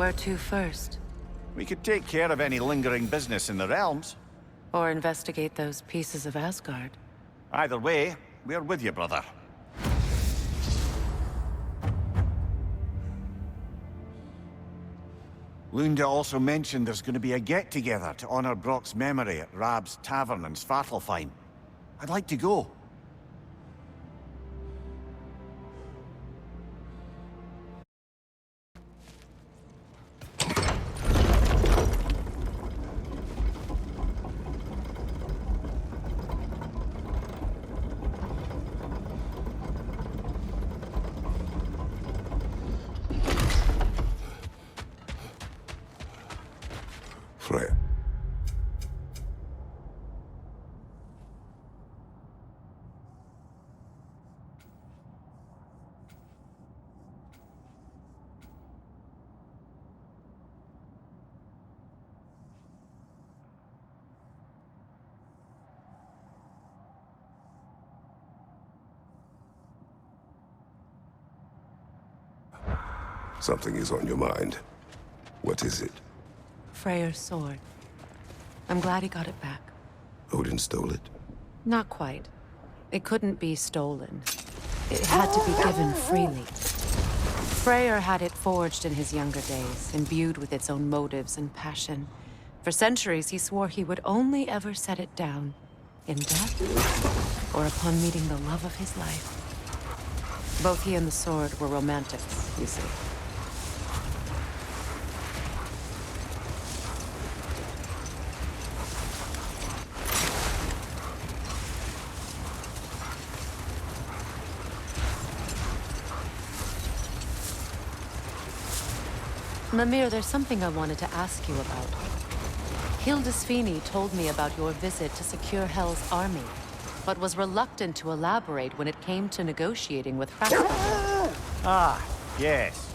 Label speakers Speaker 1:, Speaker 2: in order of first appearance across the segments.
Speaker 1: Where to first?
Speaker 2: We could take care of any lingering business in the realms.
Speaker 1: Or investigate those pieces of Asgard?
Speaker 2: Either way, we're with you, brother. Lunda also mentioned there's going to be a get-together to honor Brock's memory at Rab's Tavern in Svartalfheim. I'd like to go.
Speaker 3: Freya. Something is on your mind. What is it?
Speaker 1: Freyr's sword. I'm glad he got it back.
Speaker 3: Odin stole it?
Speaker 1: Not quite. It couldn't be stolen. It had to be given freely. Freyr had it forged in his younger days, imbued with its own motives and passion. For centuries, he swore he would only ever set it down in death or upon meeting the love of his life. Both he and the sword were romantics, you see. Mimir, there's something I wanted to ask you about. Hildisvini told me about your visit to secure Hel's army, but was reluctant to elaborate when it came to negotiating with Kratos.
Speaker 2: Ah, yes.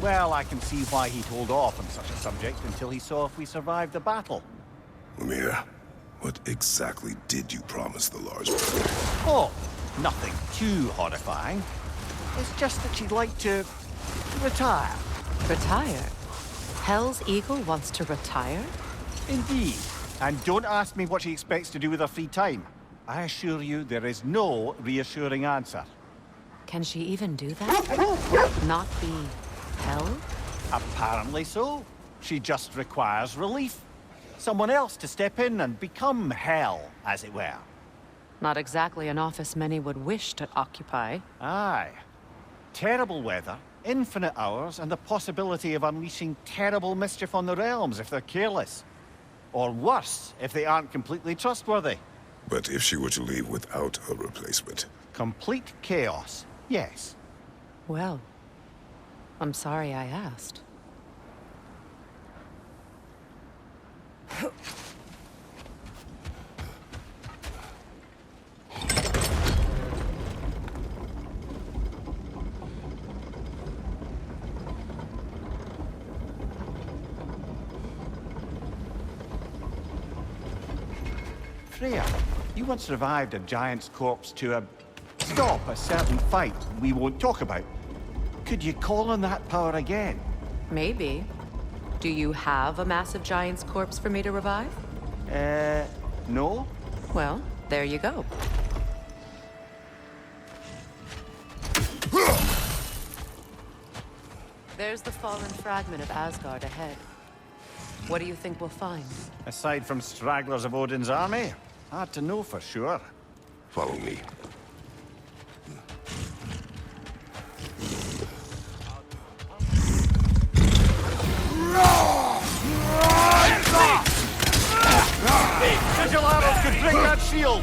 Speaker 2: Well, I can see why he'd hold off on such a subject until he saw if we survived the battle.
Speaker 3: Mimir, what exactly did you promise the large one?
Speaker 2: Oh, nothing too horrifying. It's just that she'd like to retire.
Speaker 1: Retire? Hel's Eagle wants to retire?
Speaker 2: Indeed. And don't ask me what she expects to do with her free time. I assure you there is no reassuring answer.
Speaker 1: Can she even do that? Not be Hel?
Speaker 2: Apparently so. She just requires relief. Someone else to step in and become Hel, as it were.
Speaker 1: Not exactly an office many would wish to occupy.
Speaker 2: Aye. Terrible weather, infinite hours, and the possibility of unleashing terrible mischief on the realms if they're careless. Or worse, if they aren't completely trustworthy.
Speaker 3: But if she were to leave without a replacement?
Speaker 2: Complete chaos, yes.
Speaker 1: Well, I'm sorry I asked.
Speaker 2: Freya, you once revived a giant's corpse to stop a certain fight we won't talk about. Could you call on that power again?
Speaker 1: Maybe. Do you have a massive giant's corpse for me to revive?
Speaker 2: No?
Speaker 1: Well, there you go. There's the fallen fragment of Asgard ahead. What do you think we'll find?
Speaker 2: Aside from stragglers of Odin's army? Hard to know for sure.
Speaker 3: Follow me.
Speaker 2: Sigil arrows could break that shield!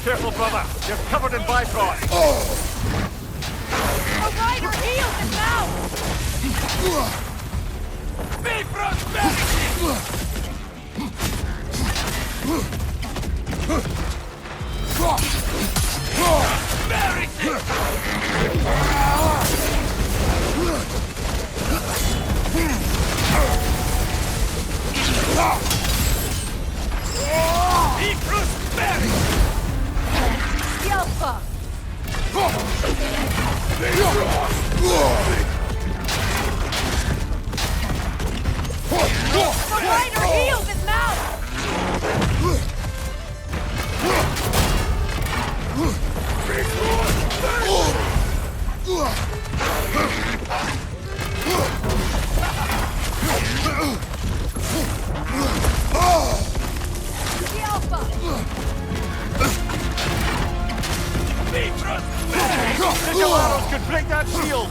Speaker 2: Careful, brother. You're covered in bifrost.
Speaker 4: A rider heals him now! Bifrost The rider healed his mouth! The Alpha!
Speaker 2: Little arrows could break that shield!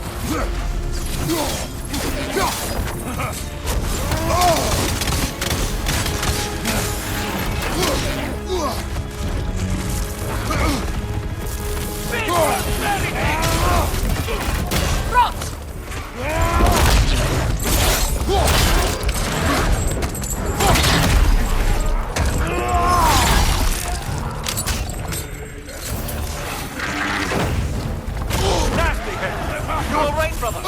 Speaker 2: Nasty hit! You all right, brother?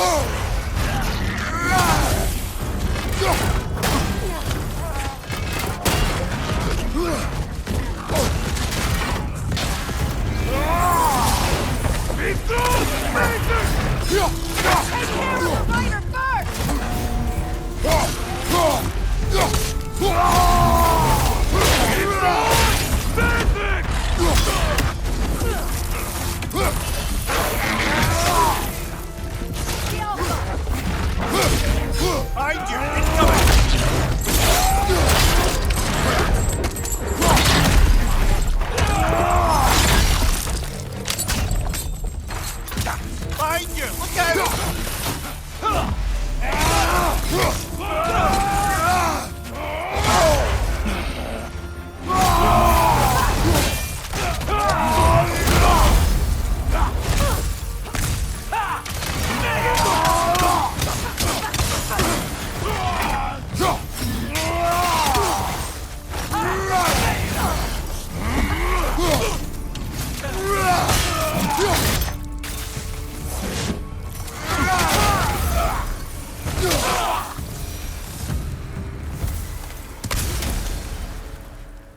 Speaker 2: Behind you! Incoming! Behind you! Look out!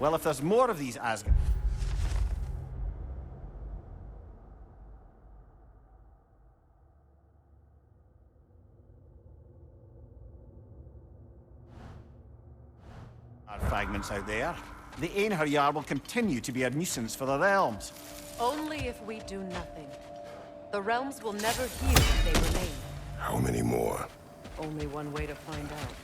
Speaker 2: Well, if there's more of these Asgard... fragments out there, the Einherjar will continue to be a nuisance for the realms.
Speaker 1: Only if we do nothing. The realms will never heal if they remain.
Speaker 3: How many more?
Speaker 1: Only one way to find out.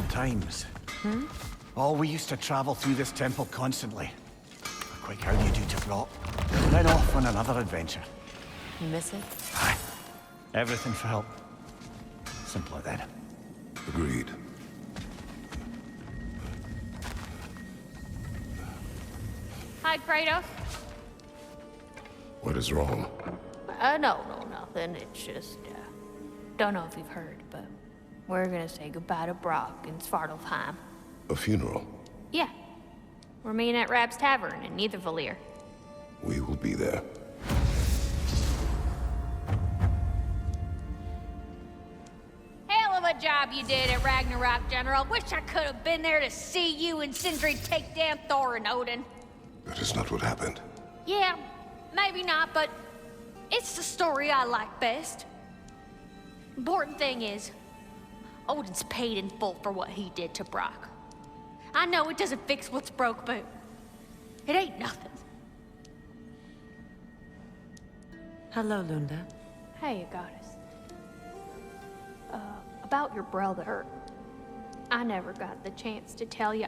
Speaker 2: Times. Oh, we used to travel through this temple constantly. A quick how do you do to drop, then off on another adventure.
Speaker 1: You miss it?
Speaker 2: Aye. Everything felt simpler then.
Speaker 3: Agreed.
Speaker 5: Hi, Kratos.
Speaker 3: What is wrong?
Speaker 5: No, nothing. It's just, don't know if you've heard, but we're gonna say goodbye to Brock in Svartalfheim.
Speaker 3: A funeral?
Speaker 5: Yeah. We're meeting at Rab's Tavern in Yggdrasil.
Speaker 3: We will be there.
Speaker 5: Hell of a job you did at Ragnarok, General. Wish I could have been there to see you and Sindri take down Thor and Odin.
Speaker 3: That is not what happened.
Speaker 5: Yeah, maybe not, but it's the story I like best. Important thing is, Odin's paid in full for what he did to Brock. I know it doesn't fix what's broke, but it ain't nothing.
Speaker 1: Hello, Lunda.
Speaker 5: Hey, goddess. About your brother. I never got the chance to tell you.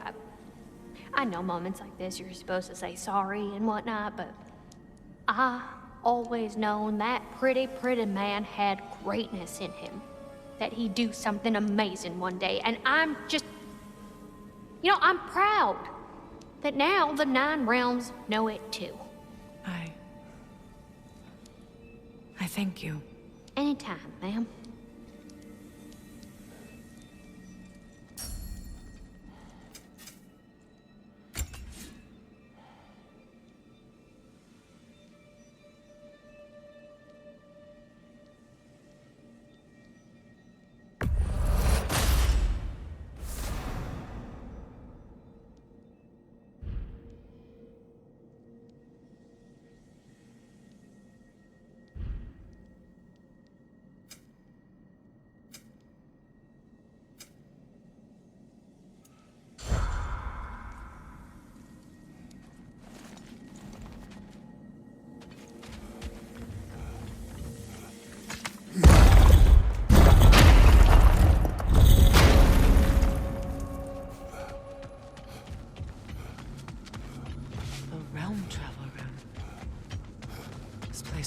Speaker 5: I know moments like this you're supposed to say sorry and whatnot, but I always known that pretty man had greatness in him. That he'd do something amazing one day, and I'm just... You know, I'm proud that now the 9 realms know it too.
Speaker 1: I thank you.
Speaker 5: Anytime, ma'am.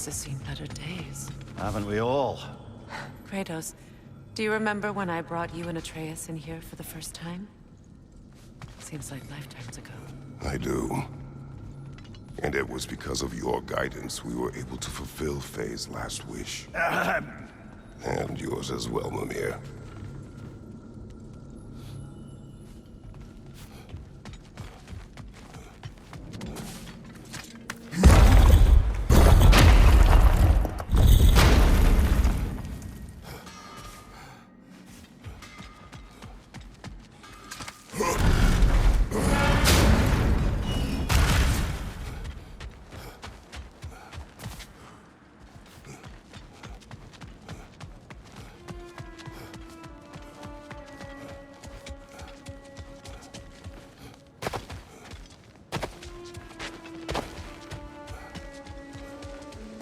Speaker 1: Has seen better days.
Speaker 2: Haven't we all?
Speaker 1: Kratos, do you remember when I brought you and Atreus in here for the first time? Seems like lifetimes ago.
Speaker 3: I do. And it was because of your guidance we were able to fulfill Faye's last wish. And yours as well, Mimir.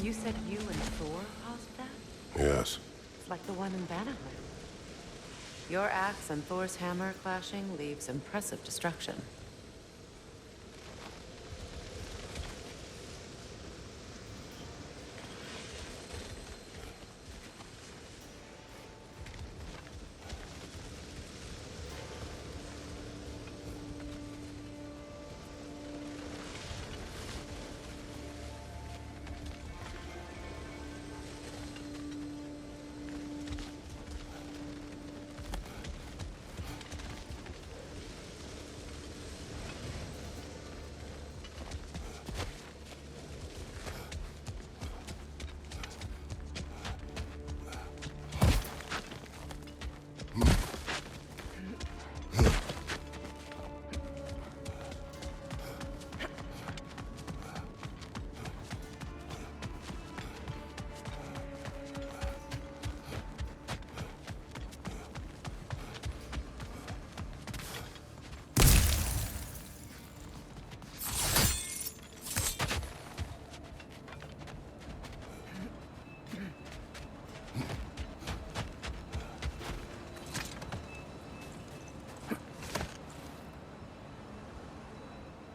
Speaker 1: You said you and Thor caused that?
Speaker 3: Yes.
Speaker 1: It's like the one in Vanaheim. Your axe and Thor's hammer clashing leaves impressive destruction.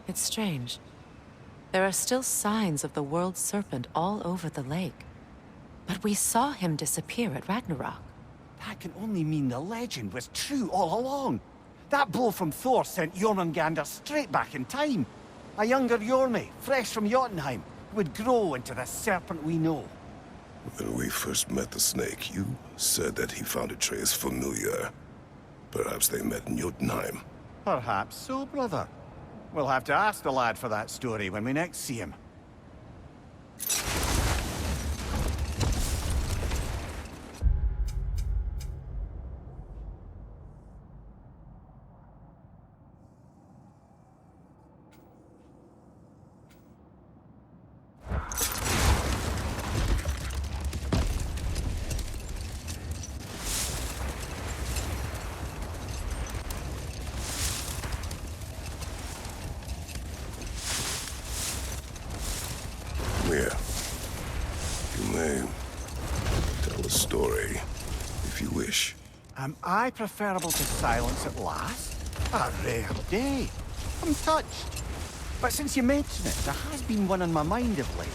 Speaker 1: It's strange. There are still signs of the world serpent all over the lake. But we saw him disappear at Ragnarok.
Speaker 2: That can only mean the legend was true all along. That blow from Thor sent Jormungandr straight back in time. A younger Jormi, fresh from Jotunheim, would grow into the serpent we know.
Speaker 3: When we first met the snake, you said that he found Atreus familiar. Perhaps they met in Jotunheim.
Speaker 2: Perhaps so, brother. We'll have to ask the lad for that story when we next see him.
Speaker 3: if you wish.
Speaker 2: Am I preferable to silence at last? A rare day. I'm touched. But since you mention it, there has been one on my mind of late.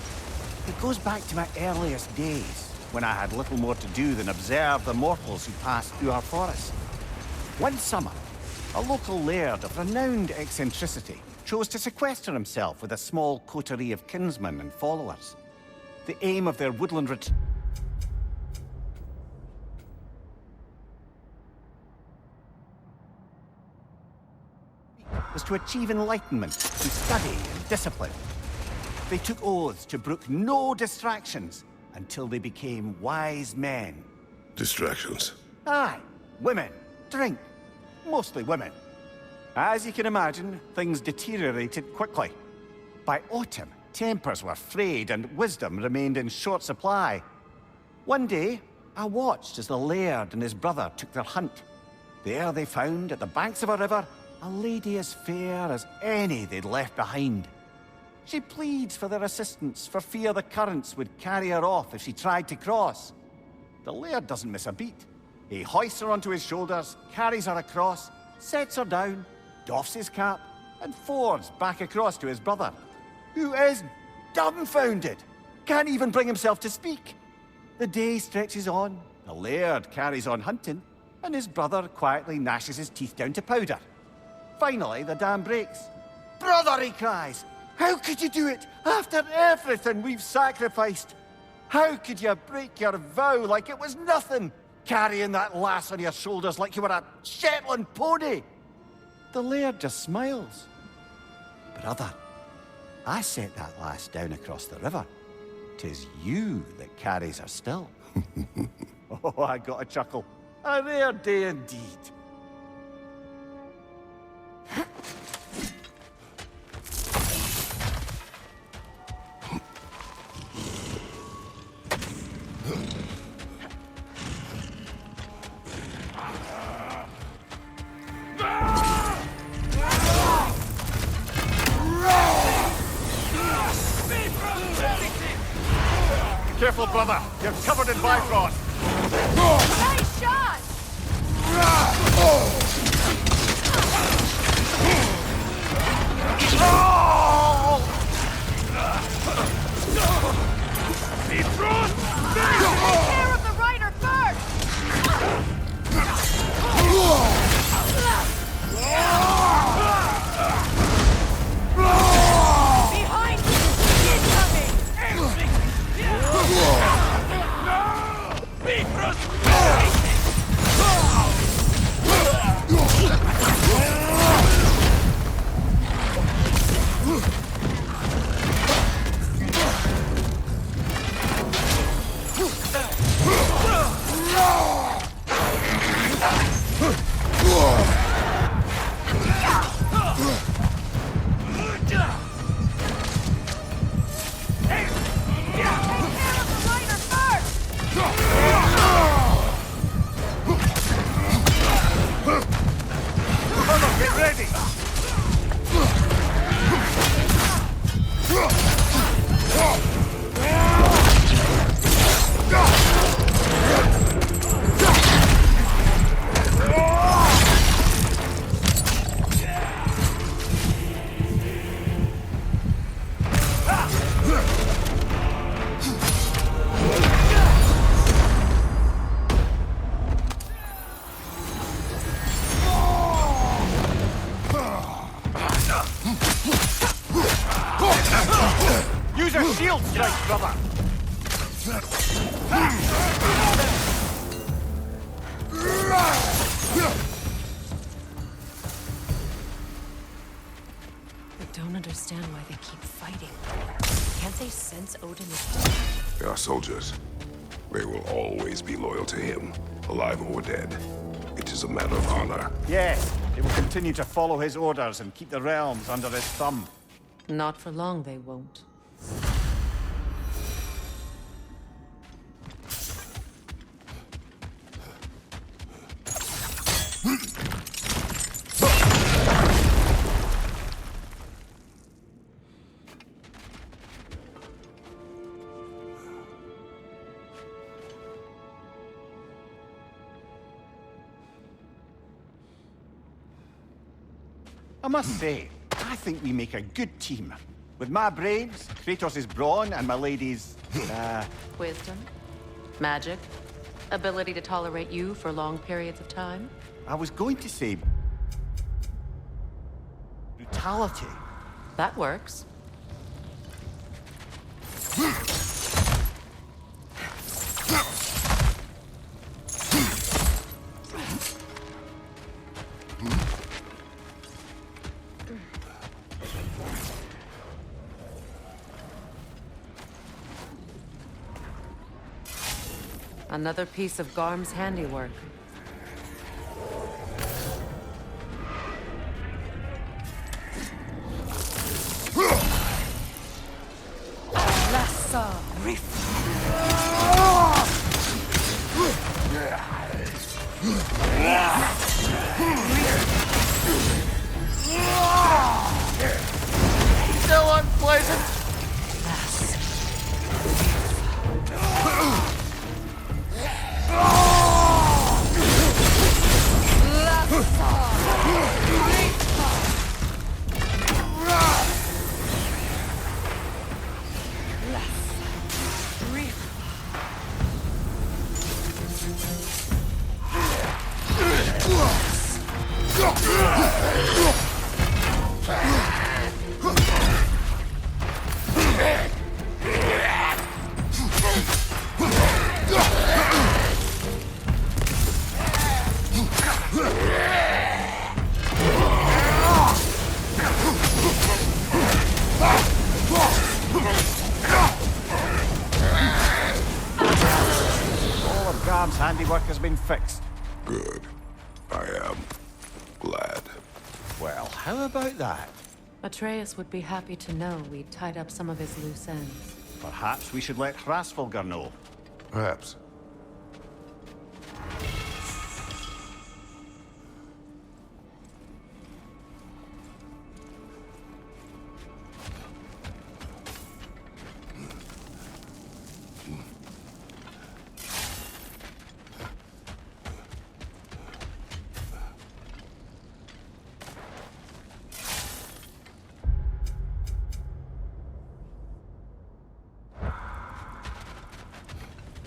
Speaker 2: It goes back to my earliest days, when I had little more to do than observe the mortals who passed through our forest. One summer, a local laird of renowned eccentricity chose to sequester himself with a small coterie of kinsmen and followers. The aim of their woodland retreat was to achieve enlightenment through study and discipline. They took oaths to brook no distractions until they became wise men.
Speaker 3: Distractions.
Speaker 2: Aye, women, drink, mostly women. As you can imagine, things deteriorated quickly. By autumn, tempers were frayed and wisdom remained in short supply. One day, I watched as the laird and his brother took their hunt. There they found, at the banks of a river, a lady as fair as any they'd left behind. She pleads for their assistance for fear the currents would carry her off if she tried to cross. The laird doesn't miss a beat. He hoists her onto his shoulders, carries her across, sets her down, doffs his cap, and fords back across to his brother, who is dumbfounded, can't even bring himself to speak. The day stretches on, the laird carries on hunting, and his brother quietly gnashes his teeth down to powder. Finally, the dam breaks. "Brother," he cries, "how could you do it after everything we've sacrificed? How could you break your vow like it was nothing, carrying that lass on your shoulders like you were a Shetland pony?" The laird just smiles. "Brother, I set that lass down across the river. 'Tis you that carries her still." Oh, I got a chuckle. A rare day indeed. Careful, brother. You're covered in Bifrost.
Speaker 4: Nice shot!
Speaker 2: Bifrost!
Speaker 4: Take care of the rider first! Behind you! Incoming! Use your shield strike, brother!
Speaker 1: I don't understand why they keep fighting. Can't they sense Odin is dead?
Speaker 3: They are soldiers. They will always be loyal to him, alive or dead. It is a matter of honor.
Speaker 2: Yes, they will continue to follow his orders and keep the realms under his thumb.
Speaker 1: Not for long, they won't.
Speaker 2: I must say, I think we make a good team. With my brains, Kratos' brawn, and my lady's,
Speaker 1: Wisdom? Magic? Ability to tolerate you for long periods of time?
Speaker 2: I was going to say... brutality.
Speaker 1: That works. Another piece of Garm's handiwork.
Speaker 2: Still unpleasant. Gram's handiwork has been fixed.
Speaker 3: Good. I am glad.
Speaker 2: Well, how about that?
Speaker 1: Atreus would be happy to know we'd tied up some of his loose ends.
Speaker 2: Perhaps we should let Hrasfalgar know.
Speaker 3: Perhaps.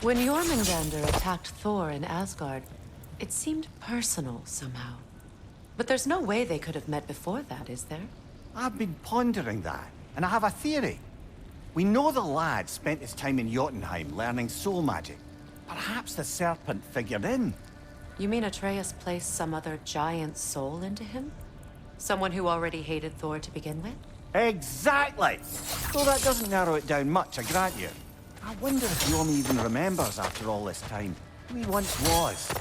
Speaker 1: When Jormungandr attacked Thor in Asgard, it seemed personal somehow. But there's no way they could have met before that, is there?
Speaker 2: I've been pondering that, and I have a theory. We know the lad spent his time in Jotunheim learning soul magic. Perhaps the serpent figured in.
Speaker 1: You mean Atreus placed some other giant soul into him? Someone who already hated Thor to begin with?
Speaker 2: Exactly! Though that doesn't narrow it down much, I grant you. I wonder if Jorm even remembers after all this time who he once was.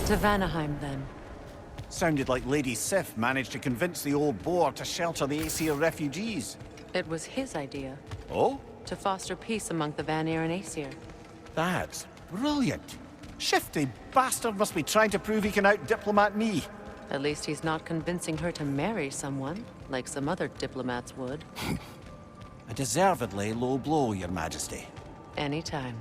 Speaker 1: To Vanaheim, then.
Speaker 2: Sounded like Lady Sif managed to convince the old boar to shelter the Aesir refugees.
Speaker 1: It was his idea.
Speaker 2: Oh?
Speaker 1: To foster peace among the Vanir and Aesir.
Speaker 2: That's brilliant. Shifty bastard must be trying to prove he can out-diplomat me.
Speaker 1: At least he's not convincing her to marry someone, like some other diplomats would.
Speaker 2: A deservedly low blow, Your Majesty.
Speaker 1: Anytime.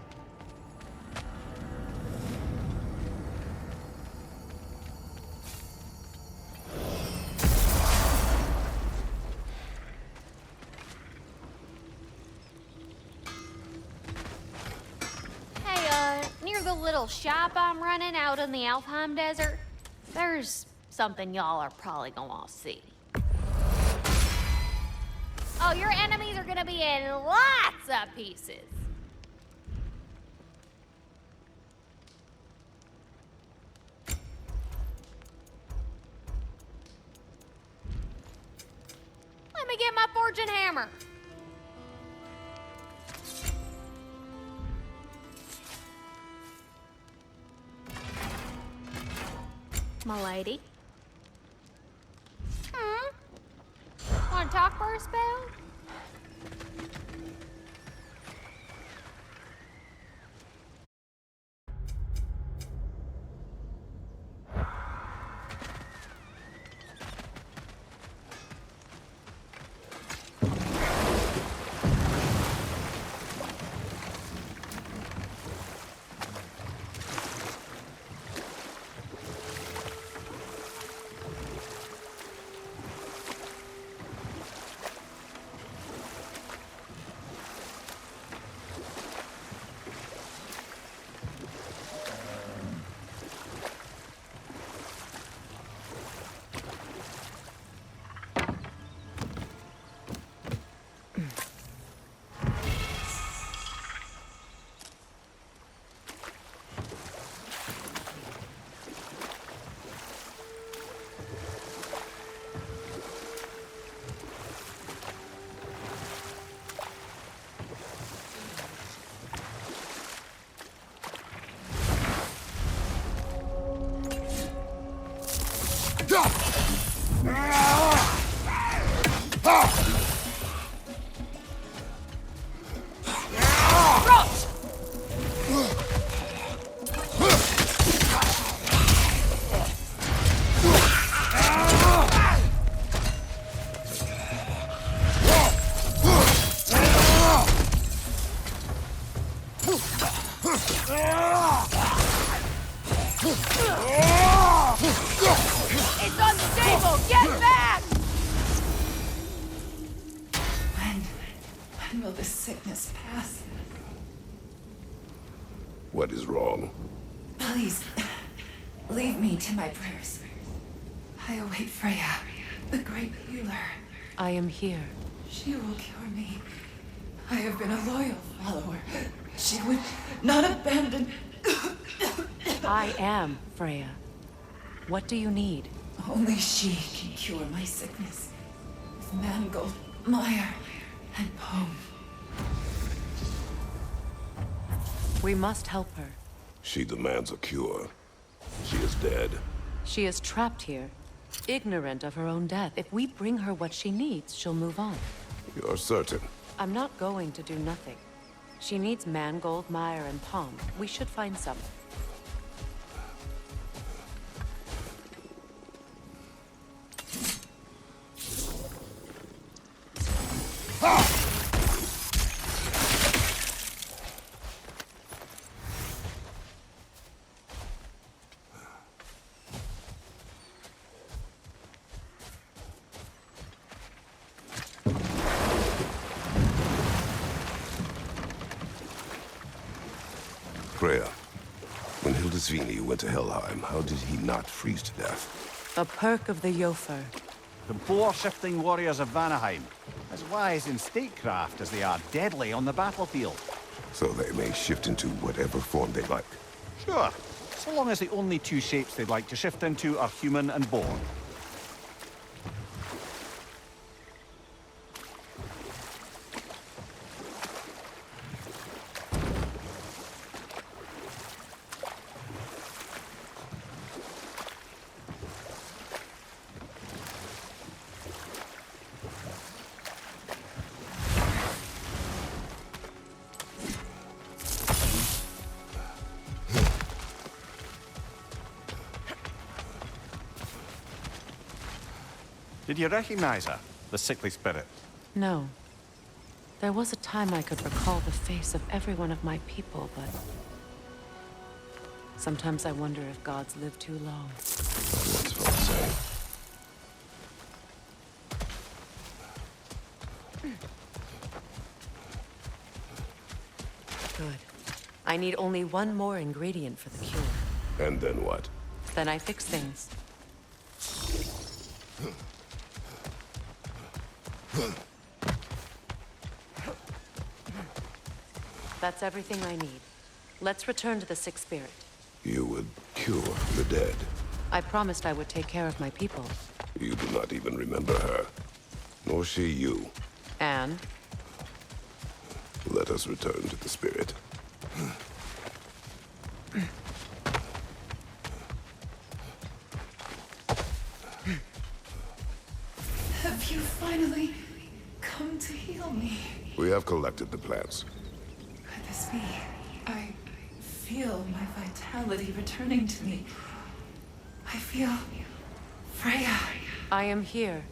Speaker 5: Near the little shop I'm running out in the Alfheim desert, there's something y'all are probably gonna see. Oh, your enemies are gonna be in lots of pieces. Let me get my fortune hammer. My lady. Want to talk for a spell?
Speaker 4: It's unstable! Get back!
Speaker 6: When will this sickness pass?
Speaker 3: What is wrong?
Speaker 6: Please, leave me to my prayers. I await Freya, the great healer.
Speaker 1: I am here.
Speaker 6: She will cure me. I have been a loyal follower. She would not abandon...
Speaker 1: I am Freya. What do you need?
Speaker 6: Only she can cure my sickness. With mangold, mire, and poem.
Speaker 1: We must help her.
Speaker 3: She demands a cure. She is dead.
Speaker 1: She is trapped here, ignorant of her own death. If we bring her what she needs, she'll move on.
Speaker 3: You're certain?
Speaker 1: I'm not going to do nothing. She needs mangold, mire, and palm. We should find some.
Speaker 3: Freya, when Yggdrasil went to Helheim, how did he not freeze to death?
Speaker 1: A perk of the Jofur.
Speaker 2: The boar-shifting warriors of Vanaheim, as wise in statecraft as they are deadly on the battlefield.
Speaker 3: So they may shift into whatever form they like.
Speaker 2: Sure, so long as the only two shapes they'd like to shift into are human and boar. Did you recognize her, the sickly spirit?
Speaker 1: No. There was a time I could recall the face of every one of my people, but... sometimes I wonder if gods live too long.
Speaker 3: What's Thor saying?
Speaker 1: Good. I need only one more ingredient for the cure.
Speaker 3: And then what?
Speaker 1: Then I fix things. That's everything I need. Let's return to the Sixth Spirit.
Speaker 3: You would cure the dead.
Speaker 1: I promised I would take care of my people.
Speaker 3: You do not even remember her. Nor she you.
Speaker 1: And?
Speaker 3: Let us return to the spirit.
Speaker 6: Have you finally come to heal me?
Speaker 3: We have collected the plants.
Speaker 6: Could this be? I feel my vitality returning to me. I feel... Freya.
Speaker 1: I am here.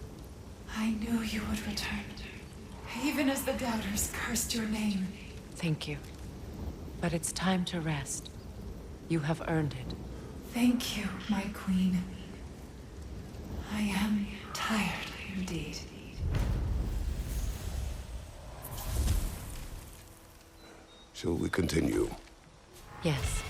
Speaker 6: I knew you would return. Even as the doubters cursed your name.
Speaker 1: Thank you. But it's time to rest. You have earned it.
Speaker 6: Thank you, my queen. I am tired indeed.
Speaker 3: Shall we continue?
Speaker 1: Yes.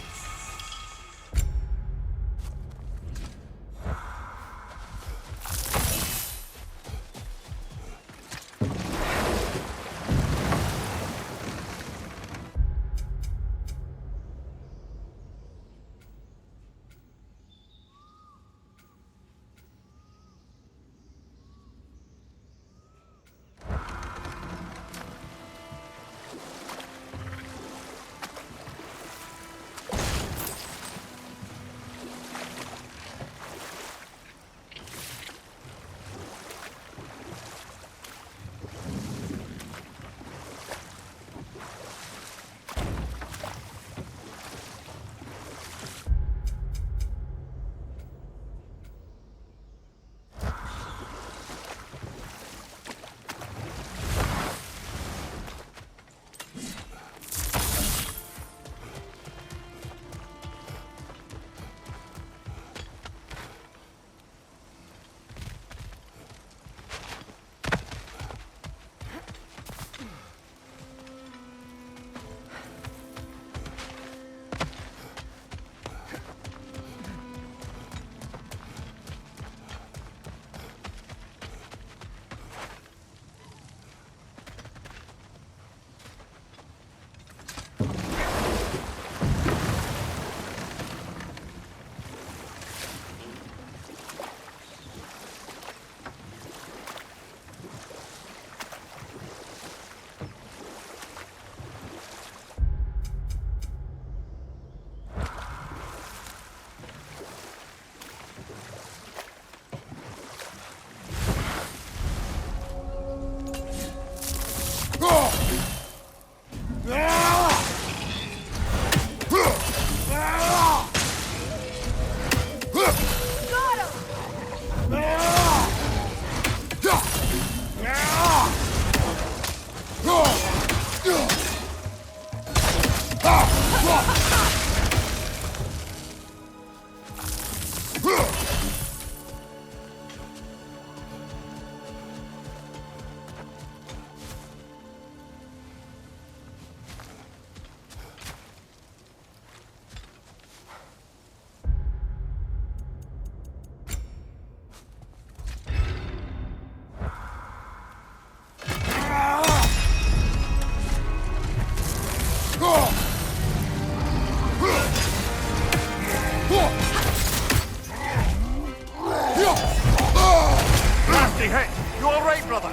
Speaker 2: Nasty hit! You alright, brother?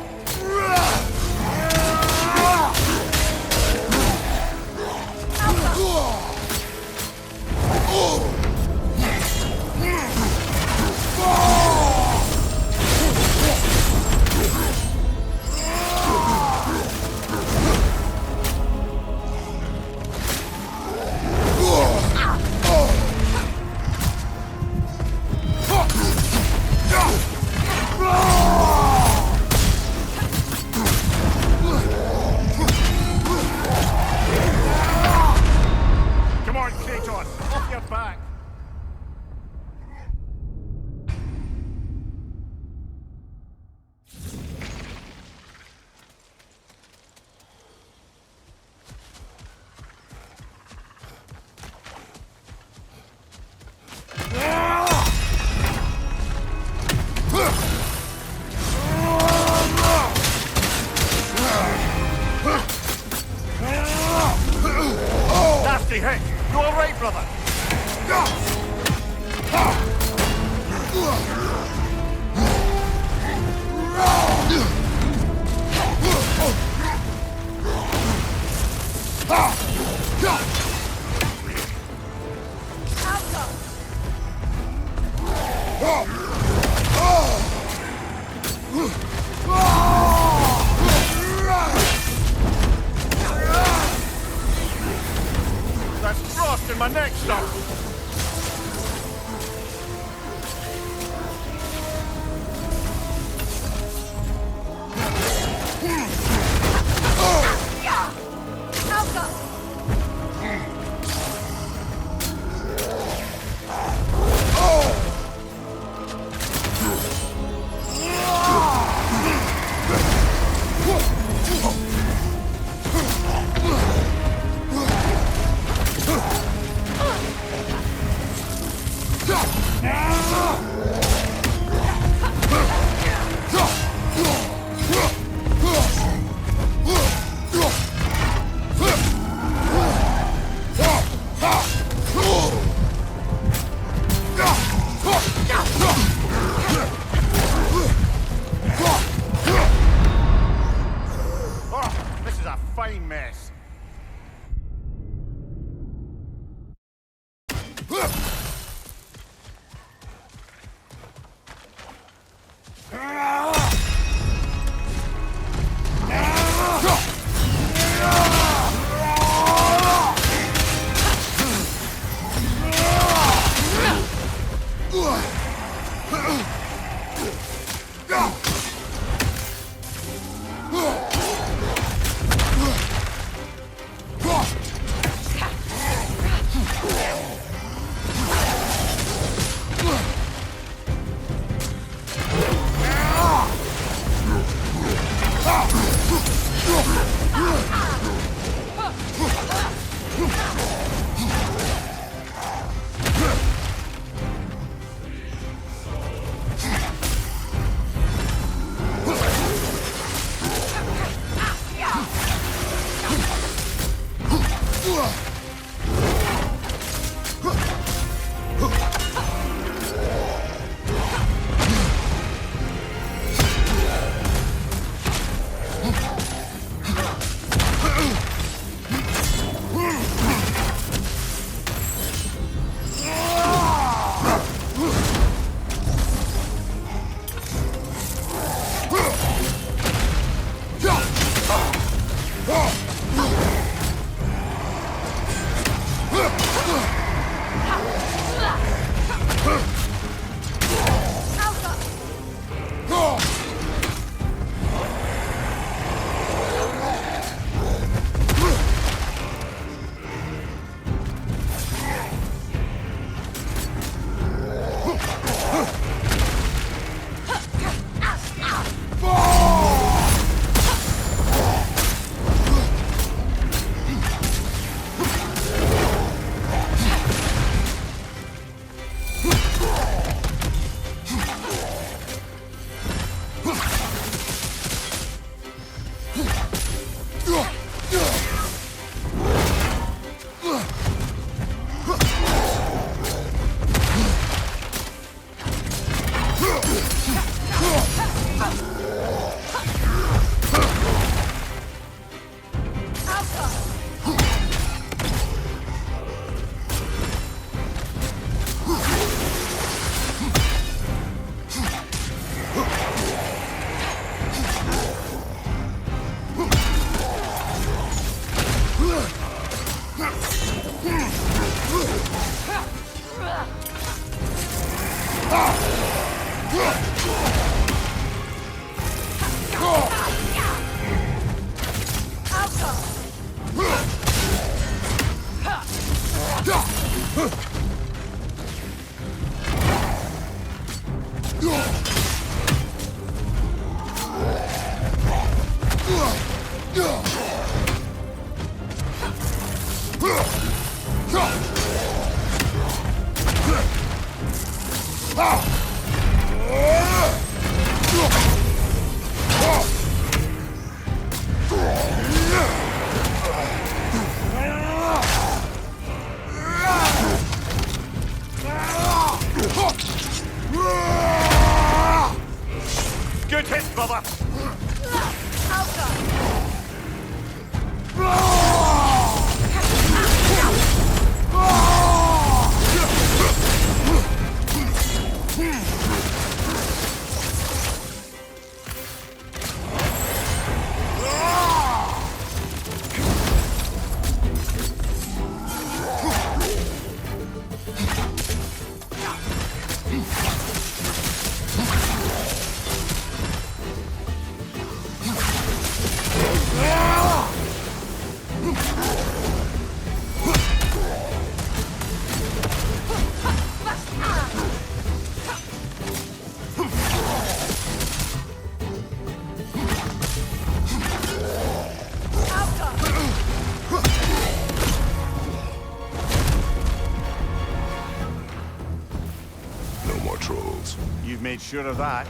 Speaker 2: sure of that.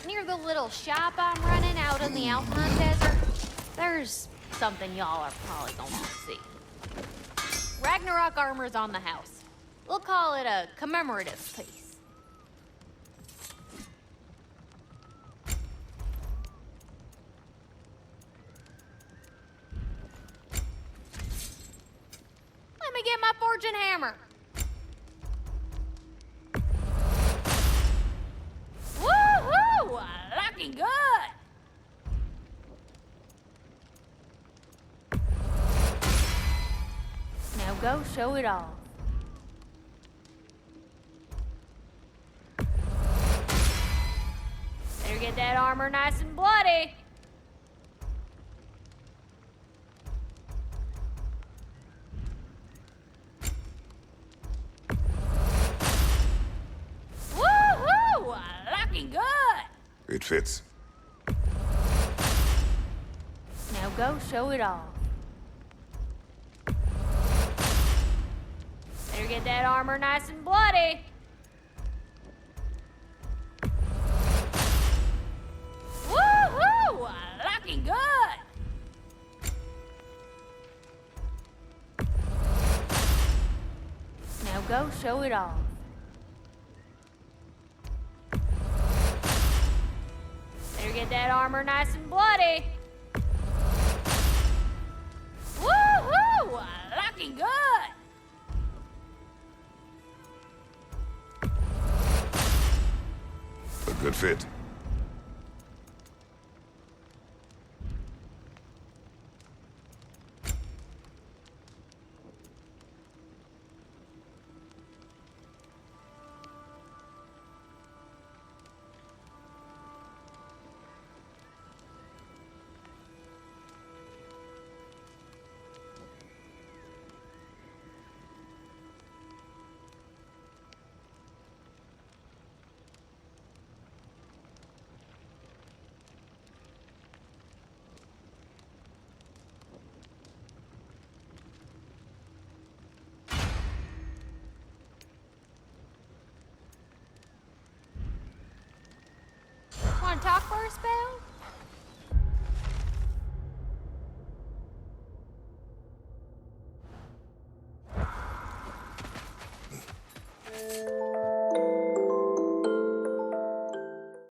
Speaker 5: Near the little shop I'm running out in the Alpine desert, there's something y'all are probably gonna want to see. Ragnarok armor's on the house. We'll call it a commemorative piece. Let me get my fortune hammer. Woohoo! Looking good! Now go show it off. Better get that armor nice and bloody. Woohoo! Looking good!
Speaker 3: It fits.
Speaker 5: Now go show it off. Better get that armor nice and bloody. Woohoo! Looking good! Now go show it off. Better get that armor nice and bloody. Woohoo! Looking good!
Speaker 3: A good fit.
Speaker 5: Want to talk for a spell?